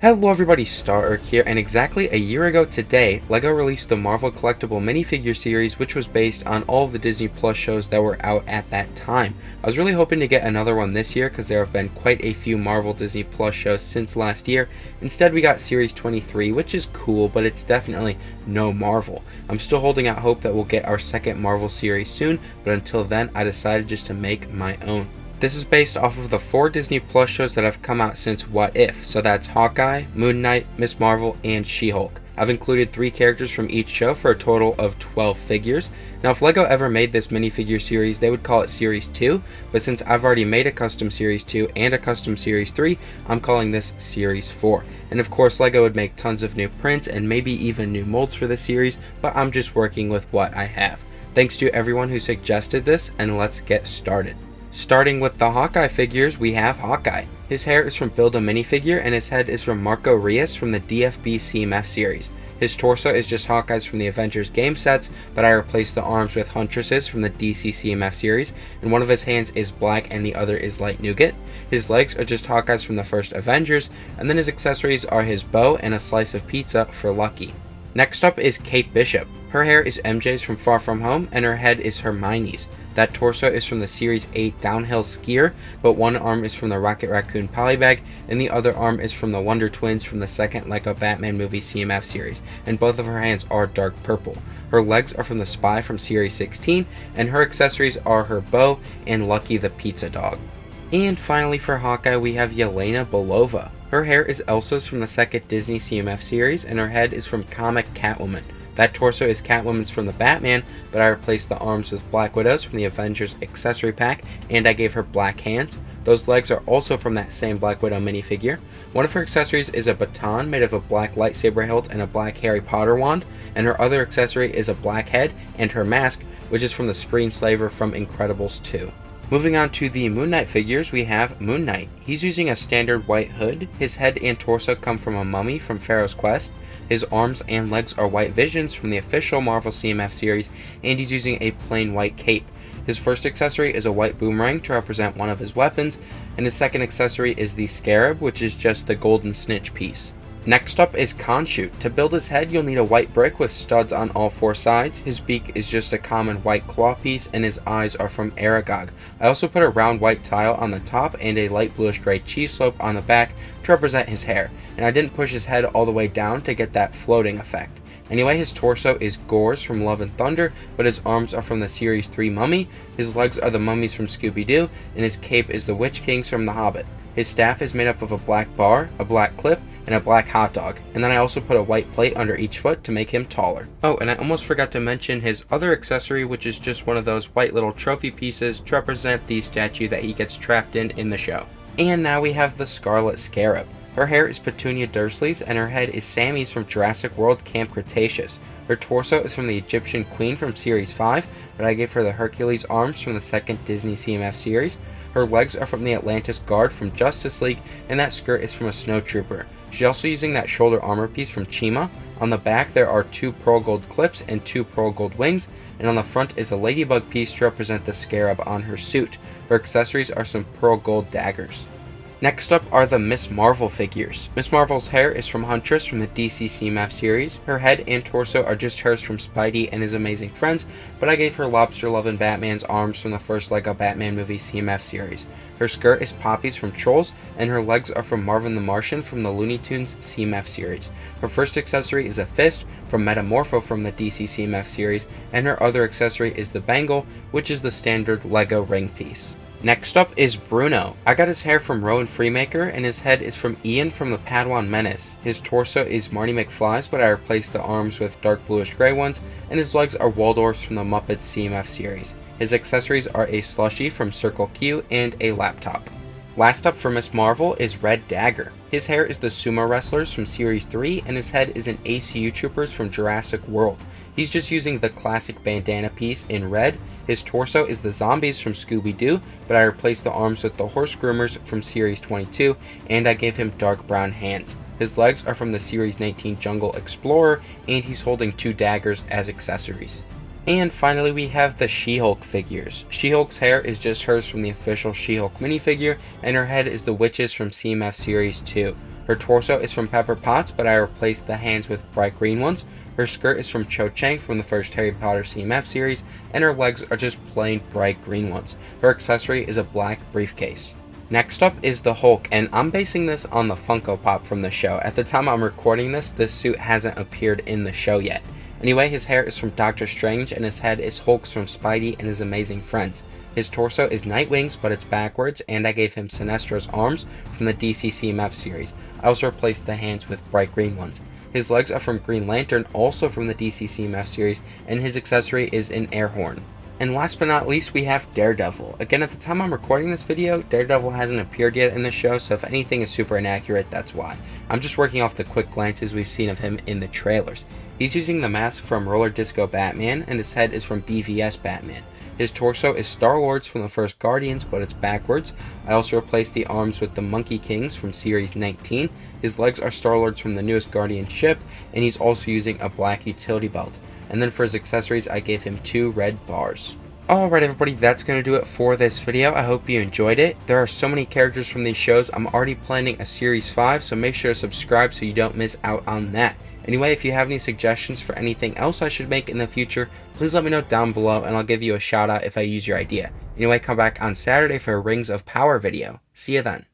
Hello everybody, Star here, and exactly a year ago today, LEGO released the Marvel Collectible Minifigure series, which was based on all of the Disney Plus shows that were out at that time. I was really hoping to get another one this year because there have been quite a few Marvel Disney Plus shows since last year. Instead we got Series 23, which is cool, but it's definitely no Marvel. I'm still holding out hope that we'll get our second Marvel series soon, but until then I decided just to make my own. This is based off of the 4 Disney Plus shows that have come out since What If, so that's Hawkeye, Moon Knight, Ms. Marvel, and She-Hulk. I've included 3 characters from each show for a total of 12 figures. Now if LEGO ever made this minifigure series, they would call it Series 2, but since I've already made a custom Series 2 and a custom Series 3, I'm calling this Series 4. And of course LEGO would make tons of new prints and maybe even new molds for the series, but I'm just working with what I have. Thanks to everyone who suggested this, and let's get started. Starting with the Hawkeye figures, we have Hawkeye. His hair is from Build a Minifigure, and his head is from Marco Reyes from the DFB CMF series. His torso is just Hawkeye's from the Avengers game sets, but I replaced the arms with Huntresses from the DC CMF series, and one of his hands is black and the other is light nougat. His legs are just Hawkeye's from the first Avengers, and then his accessories are his bow and a slice of pizza for Lucky. Next up is Kate Bishop. Her hair is MJ's from Far From Home, and her head is Hermione's. That torso is from the Series 8 Downhill Skier, but one arm is from the Rocket Raccoon Polybag, and the other arm is from the Wonder Twins from the second LEGO Batman movie CMF series, and both of her hands are dark purple. Her legs are from the Spy from Series 16, and her accessories are her bow and Lucky the Pizza Dog. And finally for Hawkeye we have Yelena Belova. Her hair is Elsa's from the second Disney CMF series, and her head is from comic Catwoman. That torso is Catwoman's from the Batman, but I replaced the arms with Black Widow's from the Avengers accessory pack, and I gave her black hands. Those legs are also from that same Black Widow minifigure. One of her accessories is a baton made of a black lightsaber hilt and a black Harry Potter wand, and her other accessory is a black head and her mask, which is from the Screenslaver from Incredibles 2. Moving on to the Moon Knight figures, we have Moon Knight. He's using a standard white hood. His head and torso come from a mummy from Pharaoh's Quest. His arms and legs are white visions from the official Marvel CMF series, and he's using a plain white cape. His first accessory is a white boomerang to represent one of his weapons, and his second accessory is the scarab, which is just the golden snitch piece. Next up is Khonshu. To build his head, you'll need a white brick with studs on all 4 sides. His beak is just a common white claw piece, and his eyes are from Aragog. I also put a round white tile on the top and a light bluish gray cheese slope on the back to represent his hair, and I didn't push his head all the way down to get that floating effect. Anyway, his torso is Gore's from Love and Thunder, but his arms are from the Series 3 Mummy, his legs are the mummies from Scooby-Doo, and his cape is the Witch King's from The Hobbit. His staff is made up of a black bar, a black clip, and a black hot dog, and then I also put a white plate under each foot to make him taller. Oh, and I almost forgot to mention his other accessory, which is just one of those white little trophy pieces to represent the statue that he gets trapped in the show. And now we have the Scarlet Scarab. Her hair is Petunia Dursley's, and her head is Sammy's from Jurassic World Camp Cretaceous. Her torso is from the Egyptian Queen from Series 5, but I gave her the Hercules arms from the second Disney CMF series. Her legs are from the Atlantis Guard from Justice League, and that skirt is from a snowtrooper. She's also using that shoulder armor piece from Chima. On the back there are 2 pearl gold clips and 2 pearl gold wings, and on the front is a ladybug piece to represent the scarab on her suit. Her accessories are some pearl gold daggers. Next up are the Ms. Marvel figures. Ms. Marvel's hair is from Huntress from the DC CMF series. Her head and torso are just hers from Spidey and His Amazing Friends, but I gave her Lobster Lovin' Batman's arms from the first LEGO Batman movie CMF series. Her skirt is Poppy's from Trolls, and her legs are from Marvin the Martian from the Looney Tunes CMF series. Her first accessory is a fist from Metamorpho from the DC CMF series, and her other accessory is the bangle, which is the standard LEGO ring piece. Next up is Bruno. I got his hair from Rowan Freemaker, and his head is from Ian from the Padawan Menace. His torso is Marty McFly's, but I replaced the arms with dark bluish gray ones, and his legs are Waldorf's from the Muppets CMF series. His accessories are a slushie from Circle Q and a laptop. Last up for Ms. Marvel is Red Dagger. His hair is the Sumo Wrestlers from Series 3, and his head is an ACU Troopers from Jurassic World. He's just using the classic bandana piece in red. His torso is the Zombies from Scooby-Doo, but I replaced the arms with the Horse Groomers from Series 22, and I gave him dark brown hands. His legs are from the Series 19 Jungle Explorer, and he's holding 2 daggers as accessories. And finally we have the She-Hulk figures. She-Hulk's hair is just hers from the official She-Hulk minifigure, and her head is the Witches from CMF Series 2. Her torso is from Pepper Potts, but I replaced the hands with bright green ones. Her skirt is from Cho Chang from the first Harry Potter CMF series, and her legs are just plain bright green ones. Her accessory is a black briefcase. Next up is the Hulk, and I'm basing this on the Funko Pop from the show. At the time I'm recording this suit hasn't appeared in the show yet. Anyway, his hair is from Doctor Strange, and his head is Hulk's from Spidey and his Amazing Friends. His torso is Nightwing's, but it's backwards, and I gave him Sinestro's arms from the DC CMF series. I also replaced the hands with bright green ones. His legs are from Green Lantern, also from the DC CMF series, and his accessory is an air horn. And last but not least, we have Daredevil. Again, at the time I'm recording this video, Daredevil hasn't appeared yet in the show, so if anything is super inaccurate, that's why. I'm just working off the quick glances we've seen of him in the trailers. He's using the mask from Roller Disco Batman, and his head is from BVS Batman. His torso is Star-Lord's from the first Guardians, but it's backwards. I also replaced the arms with the Monkey Kings from Series 19. His legs are Star-Lord's from the newest Guardian ship, and he's also using a black utility belt. And then for his accessories, I gave him 2 red bars. Alright everybody, that's going to do it for this video. I hope you enjoyed it. There are so many characters from these shows. I'm already planning a Series 5, so make sure to subscribe so you don't miss out on that. Anyway, if you have any suggestions for anything else I should make in the future, please let me know down below and I'll give you a shout out if I use your idea. Anyway, come back on Saturday for a Rings of Power video. See you then.